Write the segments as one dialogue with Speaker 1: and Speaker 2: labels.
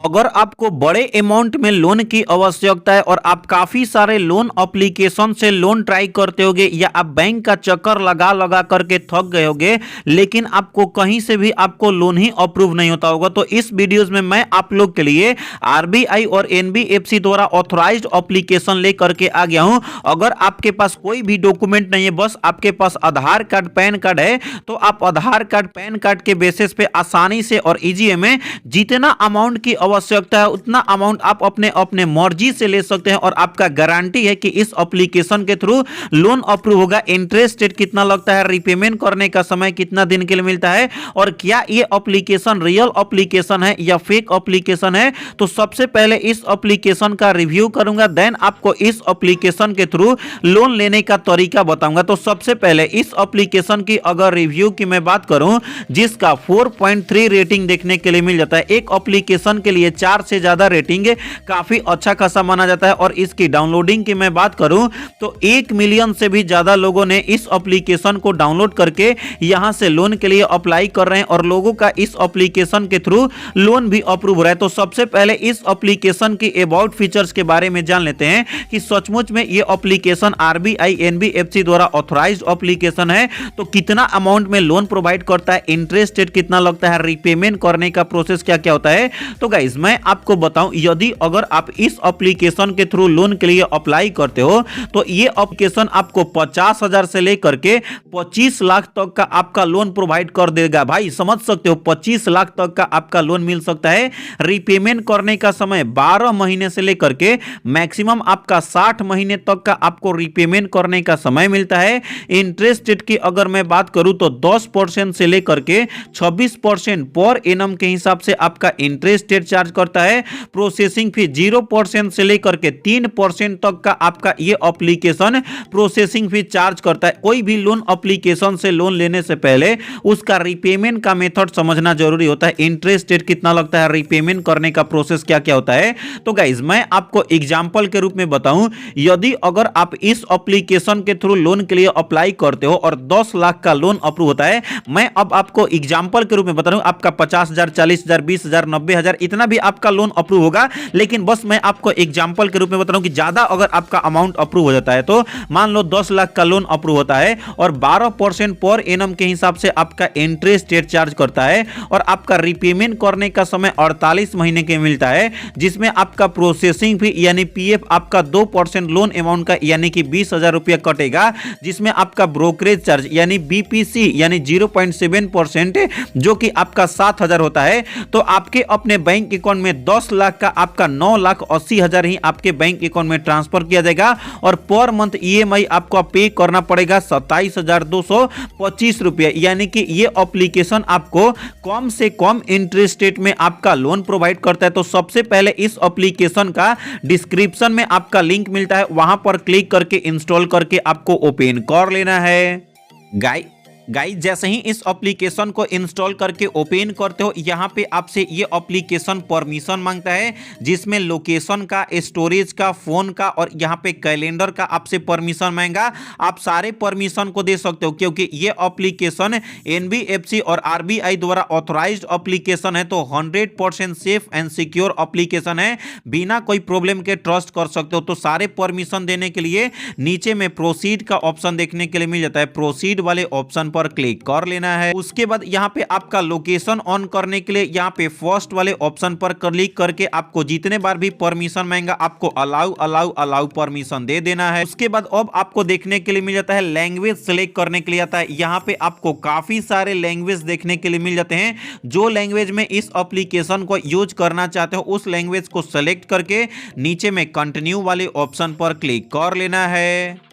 Speaker 1: अगर आपको बड़े अमाउंट में लोन की आवश्यकता है और आप काफी सारे लोन एप्लीकेशन से लोन ट्राई करते होगे या आप बैंक का चक्कर लगा लगा करके थक गए होगे, लेकिन आपको कहीं से भी आपको लोन ही अप्रूव नहीं होता होगा, तो इस वीडियोस में मैं आप लोग के लिए आरबीआई और एनबीएफसी द्वारा ऑथराइज्ड एप्लीकेशन लेकर के आ गया हूं। अगर आपके पास कोई भी डॉक्यूमेंट नहीं है, बस आपके पास आधार कार्ड पैन कार्ड है, तो आप आधार कार्ड पैन कार्ड के बेसिस पे आसानी से और इजी में जितना अमाउंट की आवश्यकता है उतना अमाउंट आप अपने अपने मर्जी से ले सकते हैं और आपका गारंटी है कि इस एप्लीकेशन के थ्रू लोन अप्रूव होगा। इंटरेस्ट रेट कितना लगता है, रीपेमेंट करने का समय कितना दिन के लिए मिलता है और क्या ये एप्लीकेशन रियल एप्लीकेशन है या फेक एप्लीकेशन है, तो सबसे पहले इस एप्लीकेशन का रिव्यू करूंगा, देन आपको इस एप्लीकेशन के थ्रू लोन लेने का तरीका बताऊंगा। तो सबसे पहले इस एप्लीकेशन की अगर रिव्यू की मैं बात करूं, जिसका 4.3 रेटिंग देखने के लिए मिल जाता है। एक एप्लीकेशन के लिए 4 से ज्यादा रेटिंग काफी अच्छा खासा माना जाता है। और इसकी डाउनलोडिंग की मैं बात करूं तो 1 मिलियन से भी ज्यादा लोगों ने इस एप्लीकेशन को डाउनलोड करके यहां से लोन के लिए अप्लाई कर रहे हैं और लोगों का इस एप्लीकेशन के थ्रू लोन भी अप्रूव हो रहा है। तो सबसे पहले इस एप्लीकेशन की अबाउट फीचर्स के बारे में जान लेते हैं कि सचमुच में ये एप्लीकेशन आरबीआई एनबीएफसी द्वारा ऑथराइज्ड एप्लीकेशन है, तो कितना अमाउंट में लोन प्रोवाइड करता है, इंटरेस्ट रेट कितना लगता है, रीपेमेंट करने का प्रोसेस क्या क्या होता है। तो गाइस मैं आपको बताऊं, यदि अगर आप इस एप्लीकेशन के थ्रू लोन के लिए अप्लाई करते हो तो ये एप्लीकेशन आपको 50,000 से लेकर के 25 लाख तक का आपका लोन प्रोवाइड कर देगा। भाई समझ सकते हो, 25 लाख तक का आपका लोन मिल सकता है। रीपेमेंट करने का समय 12 महीने से लेकर के मैक्सिमम आपका 60 महीने तक का आपको रीपेमेंट करने का समय मिलता है। इंटरेस्ट रेट की अगर मैं बात करूं तो 10% से लेकर के 26% पर एनम के हिसाब से आपका इंटरेस्ट रेट चार्ज करता है। प्रोसेसिंग फी 0% से लेकर के 3% तक का आपका ये एप्लीकेशन प्रोसेसिंग फी चार्ज करता है। कोई भी लोन एप्लीकेशन से लोन लेने से पहले उसका रीपेमेंट का मेथड समझना जरूरी होता है। इंटरेस्ट रेट कितना लगता है, रीपेमेंट करने का प्रोसेस क्या क्या होता है। तो गाइज मैं आपको एग्जांपल के रूप में बताऊं, यदि अगर आप इस एप्लीकेशन के थ्रू लोन के लिए अप्लाई करते हो और 10 लाख का लोन अप्रूव होता है, मैं अब आपको एग्जांपल के रूप में बता रहा हूं, आपका 50,000, 40,000, 20,000, 90,000 इतना भी आपका लोन अप्रूव होगा। लेकिन बस मैं आपको एग्जांपल के रूप में बता रहा हूं कि ज्यादा अगर आपका अमाउंट अप्रूव हो जाता है, तो मान लो 10 लाख का लोन अप्रूव होता है और 12% पर एनम के हिसाब से आपका इंटरेस्ट रेट चार्ज करता है और आपका रीपेमेंट करने का समय 48 महीने के मिलता है, जिसमें आपका प्रोसेसिंग फी यानी पीएफ आपका 2% लोन अमाउंट का यानी कि 20,000 रुपया कटेगा, जिसमें आपका ब्रोकरेज चार्ज यानी बीपीसी यानी 0.7% जो कि आपका 7,000 होता है। तो आपके अपने बैंक अकाउंट में 10 लाख का आपका 9,80,000 ही आपके बैंक अकाउंट में ट्रांसफर किया जाएगा और पर मंथ ईएमआई आपको पे करना पड़ेगा 27,225 रुपया। यानी कि ये एप्लीकेशन आपको कम से कम इंटरेस्ट रेट में आपका लोन प्रोवाइड करता है। तो सबसे पहले इस एप्लीकेशन का डिस्क्रिप्शन में आपका लिंक मिलता है, वहां पर क्लिक करके इंस्टॉल करके आपको ओपन कर लेना है। गाइस जैसे ही इस एप्लीकेशन को इंस्टॉल करके ओपन करते हो, यहां पे आपसे ये एप्लीकेशन परमिशन मांगता है, जिसमें लोकेशन का, स्टोरेज का, फोन का और यहां पे कैलेंडर का आपसे परमिशन मांगेगा। आप सारे परमिशन को दे सकते हो क्योंकि ये एप्लीकेशन एनबीएफसी और आरबीआई द्वारा ऑथराइज्ड एप्लीकेशन है, तो 100% सेफ एंड सिक्योर एप्लीकेशन है, बिना कोई प्रॉब्लम के ट्रस्ट कर सकते हो। तो सारे परमिशन देने के लिए नीचे में प्रोसीड का ऑप्शन देखने के लिए मिल जाता है, प्रोसीड वाले ऑप्शन पर क्लिक कर लेना है। उसके बाद यहां पे आपका लोकेशन ऑन करने के लिए यहां पे फर्स्ट वाले ऑप्शन पर क्लिक करके आपको जितने बार भी परमिशन मांगेगा आपको अलाउ अलाउ अलाउ परमिशन दे देना है। उसके बाद अब आपको देखने के लिए मिल जाता है लैंग्वेज सिलेक्ट करने के लिए आता है। यहां पे आपको काफी सारे लैंग्वेज देखने के लिए मिल जाते हैं। जो लैंग्वेज में इस एप्लीकेशन को यूज करना चाहते हो उस लैंग्वेज को सिलेक्ट करके नीचे में कंटिन्यू वाले ऑप्शन पर क्लिक कर लेना है।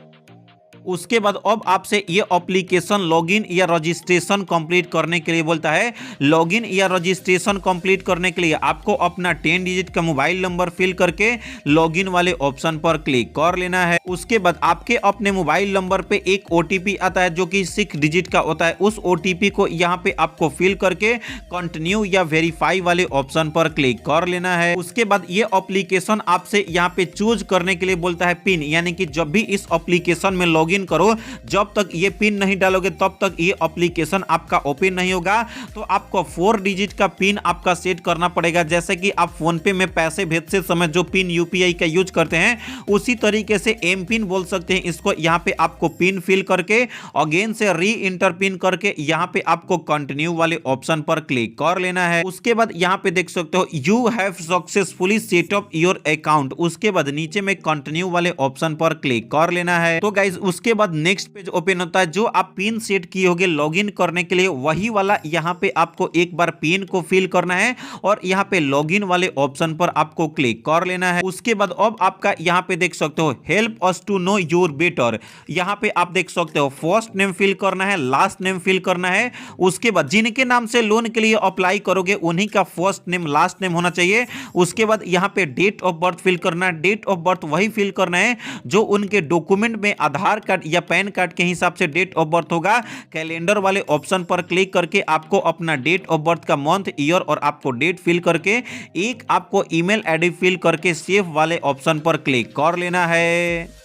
Speaker 1: उसके बाद अब आपसे ये एप्लीकेशन लॉगिन या रजिस्ट्रेशन कंप्लीट करने के लिए बोलता है। लॉगिन या रजिस्ट्रेशन कंप्लीट करने के लिए आपको अपना 10 डिजिट का मोबाइल नंबर फिल करके लॉगिन वाले ऑप्शन पर क्लिक कर लेना है। उसके बाद आपके अपने मोबाइल नंबर पे एक ओटीपी आता है जो कि 6 डिजिट का होता है। उस ओटीपी को यहाँ पे आपको फिल करके कंटिन्यू या वेरीफाई वाले ऑप्शन पर क्लिक कर लेना है। उसके बाद ये एप्लीकेशन आपसे यहाँ पे चूज करने के लिए बोलता है पिन, यानी कि जब भी इस एप्लीकेशन में लॉगिन लॉगिन करो, जब तक ये पिन नहीं डालोगे तब तक ये एप्लीकेशन आपका ओपन नहीं होगा। तो आपको 4 डिजिट का पिन आपका सेट करना पड़ेगा, जैसे कि आप फोन पे में पैसे भेजते समय जो पिन यूपीआई का यूज करते हैं उसी तरीके से एम पिन बोल सकते हैं इसको। यहाँ पे आपको पिन फिल करके अगेन से री इंटर पिन करके यहाँ पे आपको कंटिन्यू वाले ऑप्शन पर क्लिक कर लेना है। उसके बाद यहाँ पे देख सकते हो you have successfully set up your account, उसके बाद नीचे में कंटिन्यू वाले ऑप्शन पर क्लिक कर लेना है। तो गाइस उसके बाद नेक्स्ट पेज ओपन होता है, जो आप पिन सेट किए होगे लॉगिन करने के लिए वही वाला यहाँ पे आपको एक बार पिन को फिल करना है और यहाँ पे लॉगिन वाले ऑप्शन पर आपको क्लिक कर लेना है। उसके बाद अब आपका यहाँ पे देख सकते हो help us to know your better, यहाँ पे आप देख सकते हो फर्स्ट नेम फिल करना है, लास्ट नेम फिल करना है। उसके बाद जिनके नाम से लोन के लिए अप्लाई करोगे उन्हीं का फर्स्ट नेम लास्ट नेम होना चाहिए। उसके बाद यहाँ पे डेट ऑफ बर्थ फिल करना है, डेट ऑफ बर्थ वही फिल करना है जो उनके डॉक्यूमेंट में आधार कार्ड या पैन कार्ड के हिसाब से डेट ऑफ बर्थ होगा। कैलेंडर वाले ऑप्शन पर क्लिक करके आपको अपना डेट ऑफ बर्थ का मंथ ईयर और आपको डेट फिल करके एक आपको ईमेल आईडी फिल करके सेव वाले ऑप्शन पर क्लिक कर लेना है।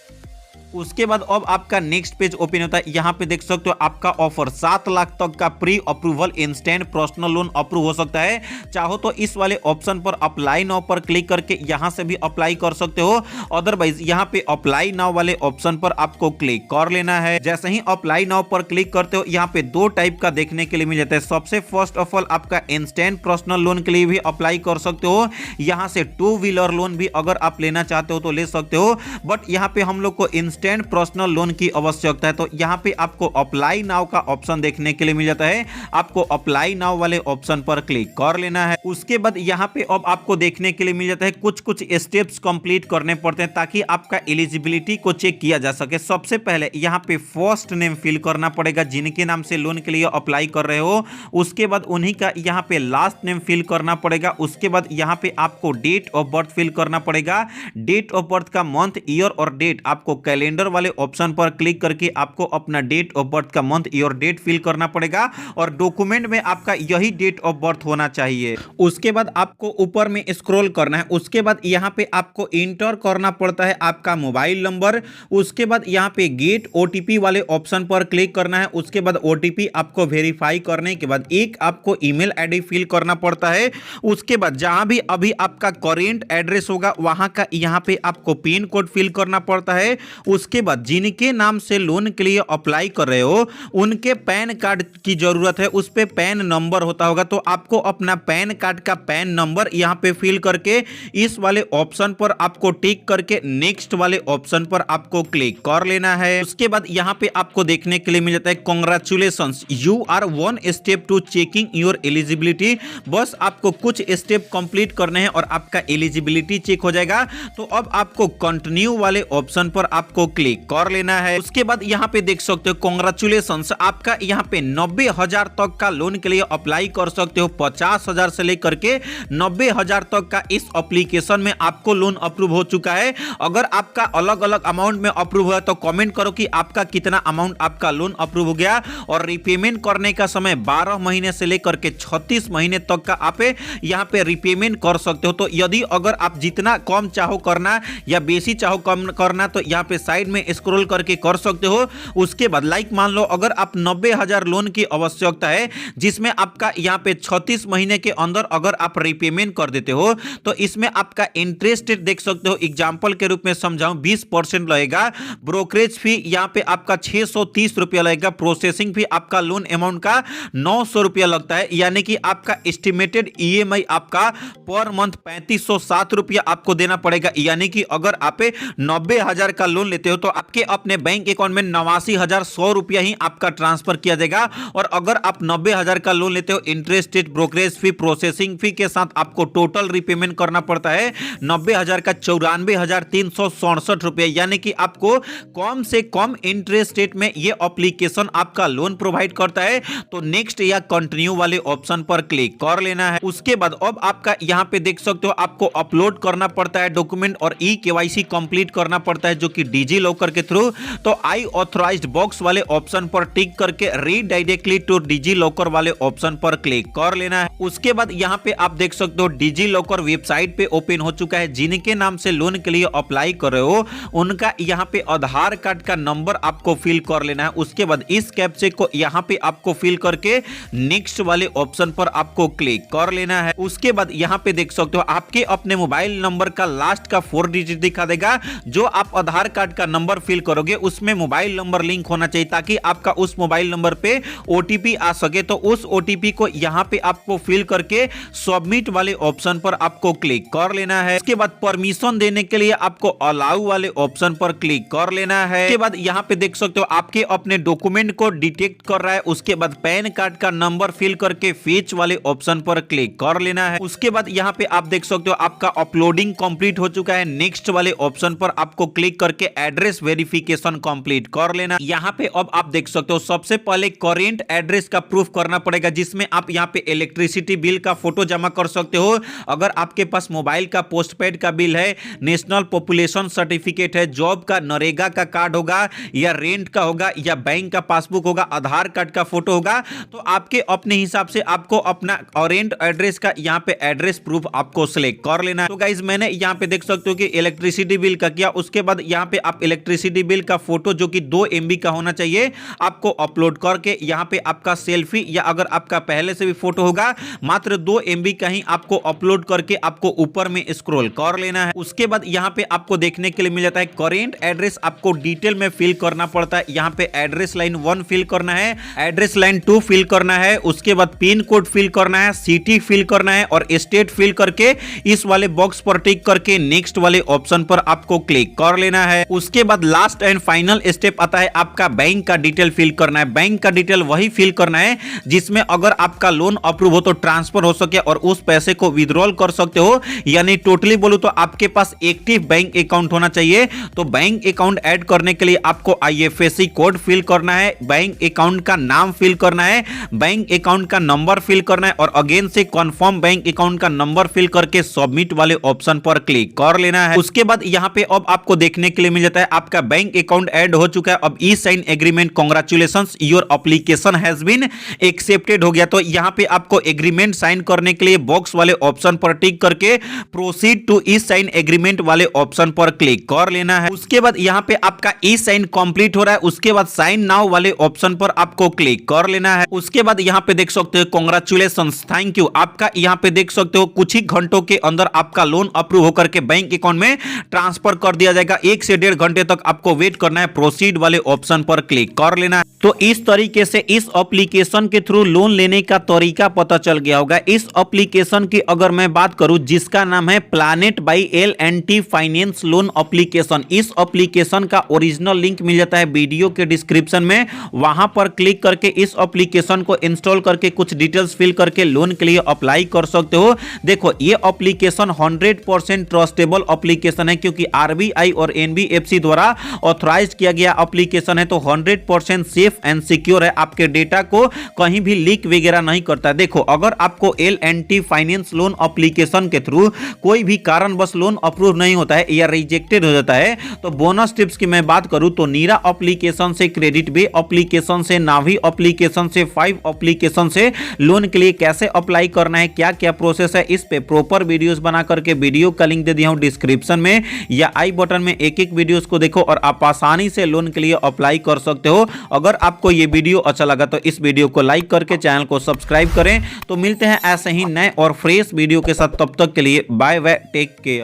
Speaker 1: उसके बाद अब आपका नेक्स्ट पेज ओपन होता है, यहाँ पे देख सकते हो आपका ऑफर 7 लाख तक का pre approval instant personal loan approve हो सकता है। चाहो तो इस वाले ऑप्शन पर अप्लाई नाउ पर क्लिक करके यहाँ से भी अप्लाई कर सकते हो, अदरवाइज यहाँ पे अप्लाई नाउ वाले ऑप्शन पर आपको क्लिक कर लेना है। जैसे ही अप्लाई नाउ पर क्लिक करते हो यहाँ पे 2 टाइप का देखने के लिए मिल जाता है। सबसे फर्स्ट ऑफ ऑल आपका इंस्टेंट पर्सनल लोन के लिए भी अप्लाई कर सकते हो, यहाँ से 2 व्हीलर लोन भी अगर आप लेना चाहते हो तो ले सकते हो, बट यहाँ पे हम लोग को इंस्टेंट पर्सनल लोन की आवश्यकता है। तो यहाँ पे आपको अप्लाई नाउ का ऑप्शन देखने के लिए मिल जाता है, आपको अप्लाई नाउ वाले ऑप्शन पर क्लिक कर लेना है। उसके बाद यहाँ पे अब आपको देखने के लिए मिल जाता है कुछ स्टेप्स कंप्लीट करने पड़ते हैं ताकि आपका एलिजिबिलिटी को चेक किया जा सके। सबसे पहले यहाँ पे फर्स्ट नेम फिल करना पड़ेगा जिनके नाम से लोन के लिए अप्लाई कर रहे हो, उसके बाद उन्हीं का यहाँ पे लास्ट नेम फिल करना पड़ेगा। उसके बाद यहाँ पे आपको डेट ऑफ बर्थ फिल करना पड़ेगा, डेट ऑफ बर्थ का मंथ ईयर और डेट आपको कैलेंडर वाले ऑप्शन पर क्लिक करके आपको अपना डेट ऑफ बर्थ का मंथ ईयर डेट फिल करना पड़ेगा और डॉक्यूमेंट में आपका यही डेट ऑफ बर्थ होना चाहिए। उसके बाद आपको ऊपर में स्क्रॉल करना है, उसके बाद यहाँ पे आपको इंटर करना पड़ता है आपका मोबाइल नंबर। उसके बाद यहाँ पे गेट ओटीपी वाले ऑप्शन पर क्लिक करना है, उसके बाद ओटीपी आपको वेरीफाई करने के बाद एक आपको ईमेल आईडी फिल करना पड़ता है। उसके बाद जहां भी अभी आपका करेंट एड्रेस होगा वहां का यहाँ पे आपको पिन कोड फिल करना पड़ता है। उसके बाद जिनके नाम से लोन के लिए अप्लाई कर रहे हो उनके पैन कार्ड की जरूरत है, उस पे पैन नंबर होता होगा, तो आपको अपना पैन कार्ड का पैन नंबर यहाँ पे फिल करके इस वाले ऑप्शन पर आपको टिक करके नेक्स्ट वाले ऑप्शन पर आपको क्लिक कर लेना है। उसके बाद यहाँ पे आपको देखने के लिए मिल जाता है congratulations you are 1 step to checking your eligibility. बस आपको कुछ स्टेप कंप्लीट करने हैं और आपका एलिजिबिलिटी चेक हो जाएगा। तो अब आपको कंटिन्यू वाले ऑप्शन पर आपको क्लिक कर लेना है। उसके बाद यहाँ पे देख सकते हो कांग्रेचुलेशंस, आपका यहाँ पे 90,000 तक का लोन के लिए अप्लाई कर सकते हो। 50,000 से लेकर के 90,000 तक का इस एप्लीकेशन में आपको लोन अप्रूव हो चुका है। अगर आपका अलग अलग अमाउंट में अप्रूव हुआ तो कमेंट करो कि आपका कितना अमाउंट आपका लोन अप्रूव हो गया। और रिपेमेंट करने का समय 12 महीने से लेकर के 36 महीने तक का आप यहाँ पे रिपेमेंट कर सकते हो। तो यदि अगर आप जितना कम चाहो करना या बेसी चाहो कम करना तो यहाँ पे साइड में स्क्रॉल करके कर सकते हो। उसके बाद लाइक मान लो अगर आप 90,000 लोन की आवश्यकता है जिसमें आपका यहाँ पे 36 महीने के अंदर अगर आप रिपेमेंट कर देते हो तो इसमें आपका इंटरेस्ट रेट देख सकते हो। एग्जांपल के रूप में समझाऊं 20% लगेगा, ब्रोकरेज फी यहाँ पे आपका 630 रुपया लगेगा, प्रोसेसिंग फी आपका लोन अमाउंट का 900 रुपया लगता है, यानी कि आपका एस्टिमेटेड ईएमआई आपका पर मंथ 3507 रुपया आपको देना पड़ेगा। यानी कि अगर आप 90,000 का लोन लेते हो तो आपके अपने बैंक अकाउंट में 89,100 रुपया ही आपका ट्रांसफर किया जाएगा। और अगर आप 90,000 का लोन लेते हो इंटरेस्ट रेट, ब्रोकरेज फी, प्रोसेसिंग फी के साथ आपको टोटल रिपेमेंट करना पड़ता है 90,000 का 94,367 रुपया, यानी कि आपको कम से कम इंटरेस्ट रेट में यह एप्लीकेशन आपका लोन प्रोवाइड करता है। तो नेक्स्ट या कंटिन्यू वाले ऑप्शन पर क्लिक कर लेना है। उसके बाद अब आपका यहां पे देख सकते हो आपको अपलोड करना पड़ता है डॉक्यूमेंट और ई केवाईसी कंप्लीट करना पड़ता है जो कि डिजी लॉकर के थ्रू, तो आई ऑथराइज्ड बॉक्स वाले ऑप्शन पर टिक करके read directly to DigiLocker वाले ऑप्शन पर क्लिक कर लेना है। उसके बाद यहाँ पे आप देख सकते हो डिजी लॉकर वेबसाइट पे ओपन हो चुका है। जिनके नाम से लोन के लिए अप्लाई कर रहे हो उनका यहाँ पे आधार कार्ड का नंबर आपको फिल कर लेना है। उसके बाद इस कैप्चा को यहाँ पे आपको फिल करके नेक्स्ट वाले ऑप्शन पर आपको क्लिक कर लेना है। उसके बाद यहाँ पे देख सकते हो आपके अपने मोबाइल नंबर का लास्ट का 4 डिजिट दिखा देगा। जो आप आधार कार्ड का नंबर फिल करोगे उसमें मोबाइल नंबर लिंक होना चाहिए ताकि आपका उस मोबाइल नंबर पे ओटीपी आ सके। तो उस ओटीपी को यहाँ पे आपको फिल करके सबमिट वाले ऑप्शन पर आपको क्लिक कर लेना है। उसके बाद परमिशन देने के लिए आपको अलाउ वाले ऑप्शन पर क्लिक कर लेना है। उसके बाद यहाँ पे देख सकते हो आपके अपने डॉक्यूमेंट को डिटेक्ट कर रहा है। उसके बाद पैन कार्ड का नंबर फिल करके फेच वाले ऑप्शन पर क्लिक कर लेना है। उसके बाद यहाँ पे आप देख सकते हो आपका अपलोडिंग कंप्लीट हो चुका है। नेक्स्ट वाले ऑप्शन पर आपको क्लिक करके एड्रेस वेरिफिकेशन कंप्लीट कर लेना। यहाँ पे अब आप देख सकते हो सबसे पहले करेंट एड्रेस का प्रूफ करना पड़ेगा, जिसमें आप यहाँ पे इलेक्ट्रिसिटी बिल का फोटो जमा कर सकते हो। अगर आपके पास मोबाइल का पोस्टपेड का बिल है, नेशनल पॉपुलेशन सर्टिफिकेट है, जॉब का नरेगा का कार्ड होगा या रेंट का होगा या बैंक का पासबुक होगा, आधार कार्ड का फोटो होगा, तो आपके अपने हिसाब से आपको अपना करेंट एड्रेस का यहाँ पे एड्रेस प्रूफ आपको सिलेक्ट कर लेना है। तो गाइज मैंने यहाँ पे देख सकते हो कि इलेक्ट्रिसिटी बिल का किया। उसके बाद यहाँ पे आप इलेक्ट्रिसिटी बिल का फोटो जो कि 2 MB का होना चाहिए आपको अपलोड करके यहाँ पे आपका सेल्फी या अगर आपका पहले से भी फोटो होगा मात्र 2 MB का ही आपको अपलोड करके आपको ऊपर में स्क्रॉल कर लेना है। उसके बाद यहाँ पे आपको देखने के लिए मिल जाता है करेंट एड्रेस आपको डिटेल में फिल करना पड़ता है। यहाँ पे एड्रेस लाइन 1 फिल करना है, एड्रेस लाइन 2 फिल करना है, उसके बाद पिन कोड फिल करना है, सिटी फिल करना है और स्टेट फिल करके इस वाले बॉक्स पर टिक करके नेक्स्ट वाले ऑप्शन पर आपको क्लिक कर लेना है। उसके बाद लास्ट एंड फाइनल स्टेप आता है आपका बैंक का डिटेल फिल करना है। बैंक का डिटेल वही फिल करना है जिसमें अगर आपका लोन अप्रूव हो तो ट्रांसफर हो सके और उस पैसे को विड्रॉल कर सकते हो। यानी टोटली बोलूं तो आपके पास एक्टिव बैंक अकाउंट होना चाहिए। तो बैंक अकाउंट ऐड करने के लिए आपको IFSC कोड फिल करना है, बैंक अकाउंट का नाम फिल करना है, बैंक अकाउंट का नंबर फिल करना है और अगेन से कंफर्म बैंक अकाउंट का नंबर फिल करके सबमिट वाले ऑप्शन पर क्लिक कर लेना है। उसके बाद यहाँ पे अब आपको देखने के लिए मिल जाता है आपका बैंक अकाउंट ऐड हो चुका है। अब e sign agreement, congratulations your application has been accepted हो गया। तो यहाँ पे आपको एग्रीमेंट साइन करने के लिए बॉक्स वाले ऑप्शन पर टिक करके proceed to e sign agreement वाले ऑप्शन पर क्लिक कर लेना है। उसके बाद यहाँ पे आपका ई साइन कंप्लीट हो रहा है। उसके बाद साइन नाउ वाले ऑप्शन पर आपको क्लिक कर लेना है। उसके बाद यहाँ पे देख सकते हो कांग्रेचुलेशंस, थैंक यू, आपका यहाँ पे देख सकते हो कुछ ही घंटों के अंदर आपका लोन अप्रूव होकर के बैंक अकाउंट में ट्रांसफर कर दिया जाएगा। 1 से 1.5 घंटे तक आपको वेट करना है, प्रोसीड वाले ऑप्शन पर क्लिक कर लेना है। तो इस तरीके से इस एप्लीकेशन के थ्रू लोन लेने का तरीका पता चल गया होगा। इस एप्लीकेशन की अगर मैं बात करूं जिसका नाम है planet by L&T finance loan application, इस एप्लीकेशन का ओरिजिनल लिंक मिल जाता है वीडियो के डिस्क्रिप्शन में। वहां पर क्लिक करके इस एप्लीकेशन को इंस्टॉल करके कुछ डिटेल्स फिल करके लोन के लिए अप्लाई कर सकते हो। देखो ये एप्लीकेशन 100% ट्रस्टेबल एप्लीकेशन है क्योंकि RBI और NBFC द्वारा ऑथराइज्ड किया गया एप्लीकेशन है। तो 100% सेफ एंड सिक्योर है, आपके डेटा को कहीं भी लीक वगैरह नहीं करता। देखो अगर आपको L&T फाइनेंस लोन एप्लीकेशन के थ्रू कोई भी कारणवश लोन अप्रूव नहीं होता है या रिजेक्टेड हो जाता है तो बोनस टिप्स की मैं बात करूं तो नीरा एप्लीकेशन से, क्रेडिट बे एप्लीकेशन से, नावी एप्लीकेशन से, 5 एप्लीकेशन से लोन के लिए कैसे अप्लाई करना है, क्या क्या प्रोसेस है, इस पे प्रॉपर वीडियोस बना करके वीडियो का लिंक दे दिया हूं डिस्क्रिप्शन में या आई बटन में। एक वीडियोस को देखो और आप आसानी से लोन के लिए अप्लाई कर सकते हो। अगर आपको ये वीडियो अच्छा लगा तो इस वीडियो को लाइक करके चैनल को सब्सक्राइब करें। तो मिलते हैं ऐसे ही नए और फ्रेश वीडियो के साथ, तब तक के लिए बाय बाय, टेक केयर।